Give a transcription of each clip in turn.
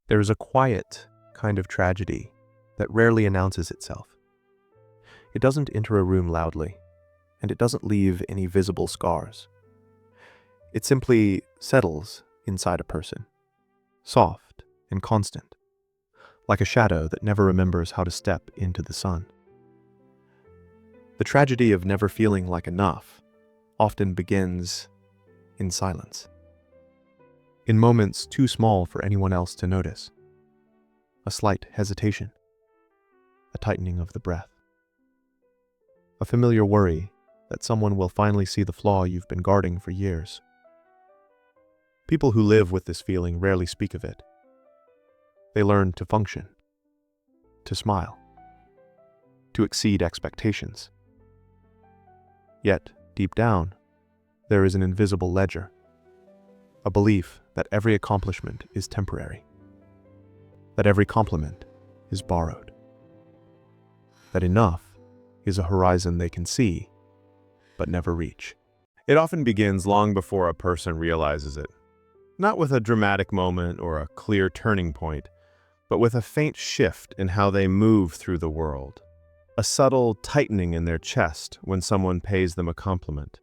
There is a quiet kind of tragedy that rarely announces itself. It doesn't enter a room loudly, and it doesn't leave any visible scars. It simply settles inside a person, soft and constant, like a shadow that never remembers how to step into the sun. The tragedy of never feeling like enough often begins in silence, in moments too small for anyone else to notice. A slight hesitation, a tightening of the breath, a familiar worry that someone will finally see the flaw you've been guarding for years. People who live with this feeling rarely speak of it. They learn to function, to smile, to exceed expectations. Yet, deep down, there is an invisible ledger, a belief that every accomplishment is temporary, that every compliment is borrowed, that enough is a horizon they can see, but never reach. It often begins long before a person realizes it, not with a dramatic moment or a clear turning point, but with a faint shift in how they move through the world. A subtle tightening in their chest when someone pays them a compliment.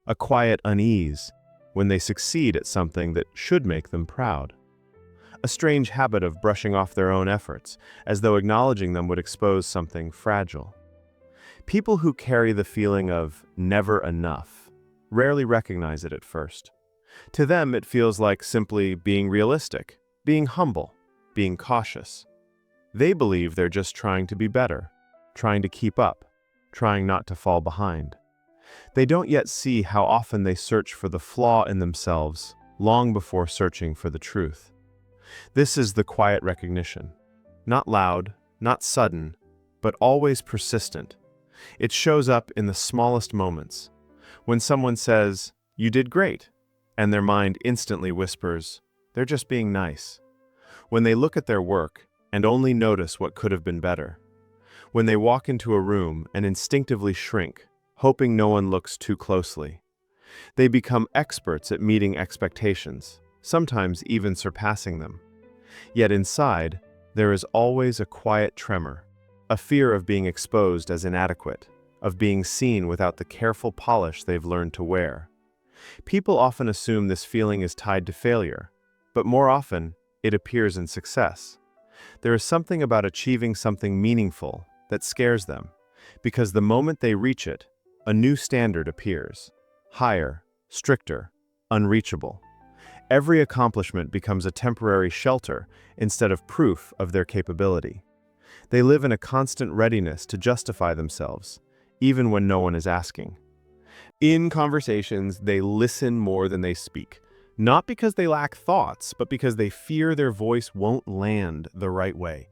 A quiet unease when they succeed at something that should make them proud. A strange habit of brushing off their own efforts, as though acknowledging them would expose something fragile. People who carry the feeling of never enough rarely recognize it at first. To them, it feels like simply being realistic, being humble, being cautious. They believe they're just trying to be better, trying to keep up, trying not to fall behind. They don't yet see how often they search for the flaw in themselves long before searching for the truth. This is the quiet recognition. Not loud, not sudden, but always persistent. It shows up in the smallest moments. When someone says, "You did great," and their mind instantly whispers, "They're just being nice." When they look at their work and only notice what could have been better. When they walk into a room and instinctively shrink, hoping no one looks too closely. They become experts at meeting expectations, sometimes even surpassing them. Yet inside, there is always a quiet tremor, a fear of being exposed as inadequate, of being seen without the careful polish they've learned to wear. People often assume this feeling is tied to failure, but more often, it appears in success. There is something about achieving something meaningful that scares them, because the moment they reach it, a new standard appears, higher, stricter, unreachable. Every accomplishment becomes a temporary shelter instead of proof of their capability. They live in a constant readiness to justify themselves, even when no one is asking. In conversations, they listen more than they speak, not because they lack thoughts, but because they fear their voice won't land the right way.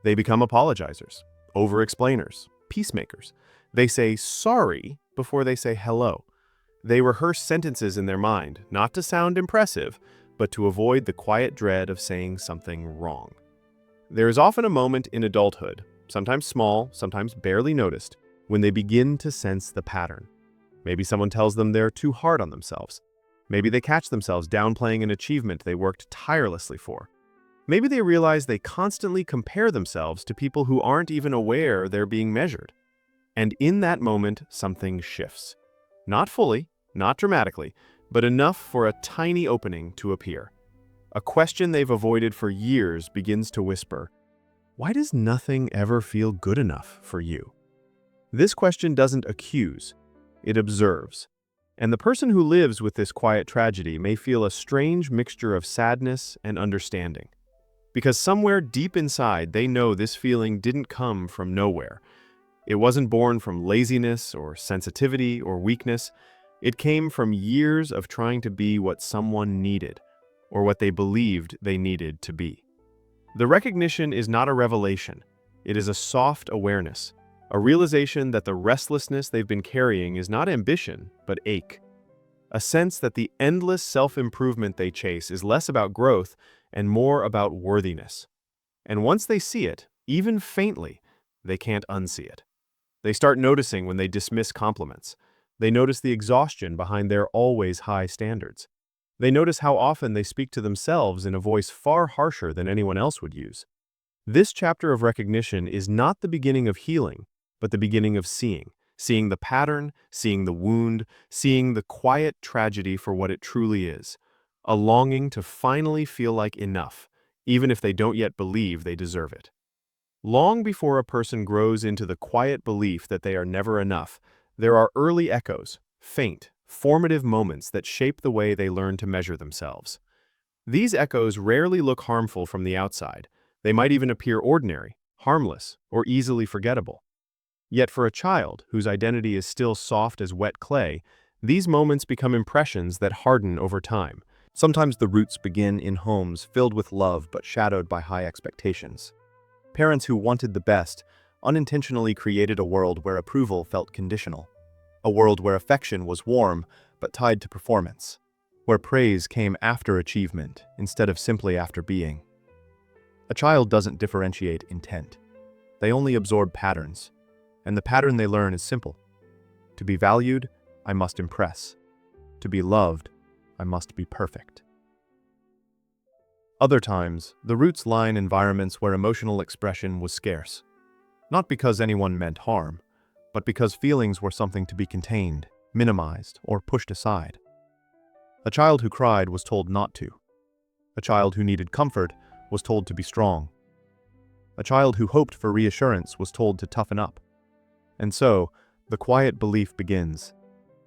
They become apologizers, over-explainers, peacemakers. They say sorry before they say hello. They rehearse sentences in their mind, not to sound impressive, but to avoid the quiet dread of saying something wrong. There is often a moment in adulthood, sometimes small, sometimes barely noticed, when they begin to sense the pattern. Maybe someone tells them they're too hard on themselves. Maybe they catch themselves downplaying an achievement they worked tirelessly for. Maybe they realize they constantly compare themselves to people who aren't even aware they're being measured. And in that moment, something shifts. Not fully, not dramatically, but enough for a tiny opening to appear. A question they've avoided for years begins to whisper, "Why does nothing ever feel good enough for you?" This question doesn't accuse, it observes. And the person who lives with this quiet tragedy may feel a strange mixture of sadness and understanding. Because somewhere deep inside, they know this feeling didn't come from nowhere. It wasn't born from laziness or sensitivity or weakness. It came from years of trying to be what someone needed, or what they believed they needed to be. The recognition is not a revelation. It is a soft awareness, a realization that the restlessness they've been carrying is not ambition, but ache. A sense that the endless self-improvement they chase is less about growth and more about worthiness. And once they see it, even faintly, they can't unsee it. They start noticing when they dismiss compliments. They notice the exhaustion behind their always high standards. They notice how often they speak to themselves in a voice far harsher than anyone else would use. This chapter of recognition is not the beginning of healing, but the beginning of seeing the pattern, seeing the wound, seeing the quiet tragedy for what it truly is, a longing to finally feel like enough, even if they don't yet believe they deserve it. Long before a person grows into the quiet belief that they are never enough, there are early echoes, faint, formative moments that shape the way they learn to measure themselves. These echoes rarely look harmful from the outside. They might even appear ordinary, harmless, or easily forgettable. Yet for a child, whose identity is still soft as wet clay, these moments become impressions that harden over time. Sometimes the roots begin in homes filled with love but shadowed by high expectations. Parents who wanted the best unintentionally created a world where approval felt conditional, a world where affection was warm but tied to performance, where praise came after achievement instead of simply after being. A child doesn't differentiate intent. They only absorb patterns, and the pattern they learn is simple. To be valued, I must impress. To be loved, I must be perfect. Other times, the roots lie in environments where emotional expression was scarce. Not because anyone meant harm, but because feelings were something to be contained, minimized, or pushed aside. A child who cried was told not to. A child who needed comfort was told to be strong. A child who hoped for reassurance was told to toughen up. And so, the quiet belief begins.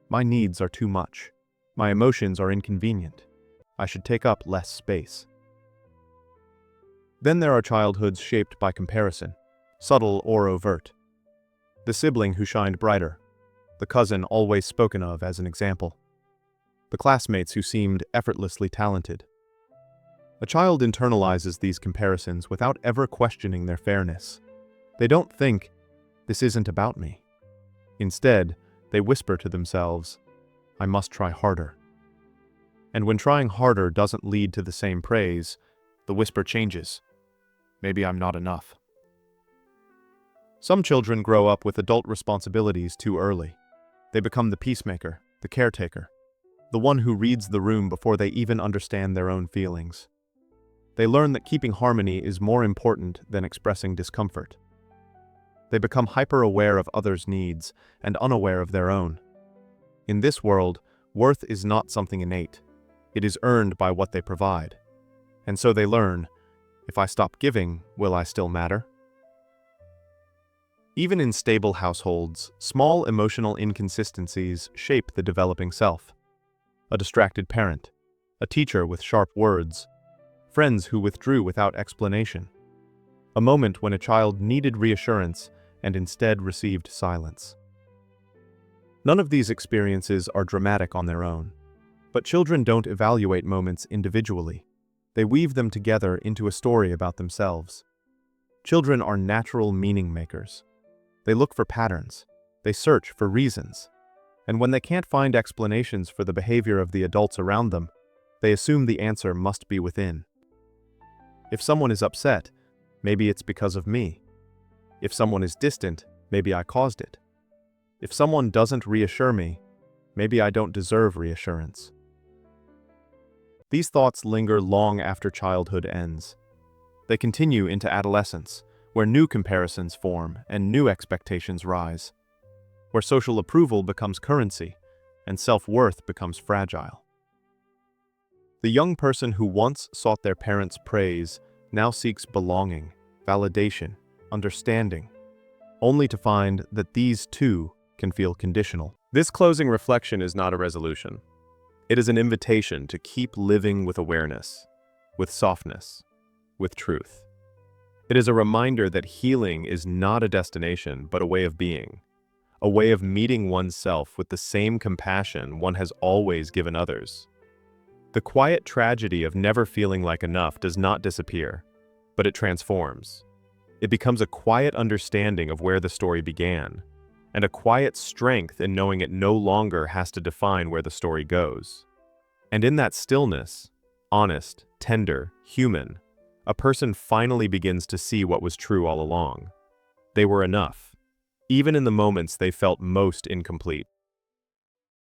My needs are too much. My emotions are inconvenient. I should take up less space. Then there are childhoods shaped by comparison, subtle or overt. The sibling who shined brighter, the cousin always spoken of as an example, the classmates who seemed effortlessly talented. A child internalizes these comparisons without ever questioning their fairness. They don't think, this isn't about me. Instead, they whisper to themselves, I must try harder. And when trying harder doesn't lead to the same praise, the whisper changes. Maybe I'm not enough. Some children grow up with adult responsibilities too early. They become the peacemaker, the caretaker, the one who reads the room before they even understand their own feelings. They learn that keeping harmony is more important than expressing discomfort. They become hyper-aware of others' needs and unaware of their own. In this world, worth is not something innate. It is earned by what they provide. And so they learn, if I stop giving, will I still matter? Even in stable households, small emotional inconsistencies shape the developing self. A distracted parent, a teacher with sharp words, friends who withdrew without explanation, a moment when a child needed reassurance and instead received silence. None of these experiences are dramatic on their own, but children don't evaluate moments individually. They weave them together into a story about themselves. Children are natural meaning makers. They look for patterns. They search for reasons. And when they can't find explanations for the behavior of the adults around them, they assume the answer must be within. If someone is upset, maybe it's because of me. If someone is distant, maybe I caused it. If someone doesn't reassure me, maybe I don't deserve reassurance. These thoughts linger long after childhood ends. They continue into adolescence, where new comparisons form and new expectations rise, where social approval becomes currency and self-worth becomes fragile. The young person who once sought their parents' praise now seeks belonging, validation, understanding, only to find that these too can feel conditional. This closing reflection is not a resolution. It is an invitation to keep living with awareness, with softness, with truth. It is a reminder that healing is not a destination, but a way of being, a way of meeting oneself with the same compassion one has always given others. The quiet tragedy of never feeling like enough does not disappear, but it transforms. It becomes a quiet understanding of where the story began, and a quiet strength in knowing it no longer has to define where the story goes. And in that stillness, honest, tender, human, a person finally begins to see what was true all along. They were enough, even in the moments they felt most incomplete.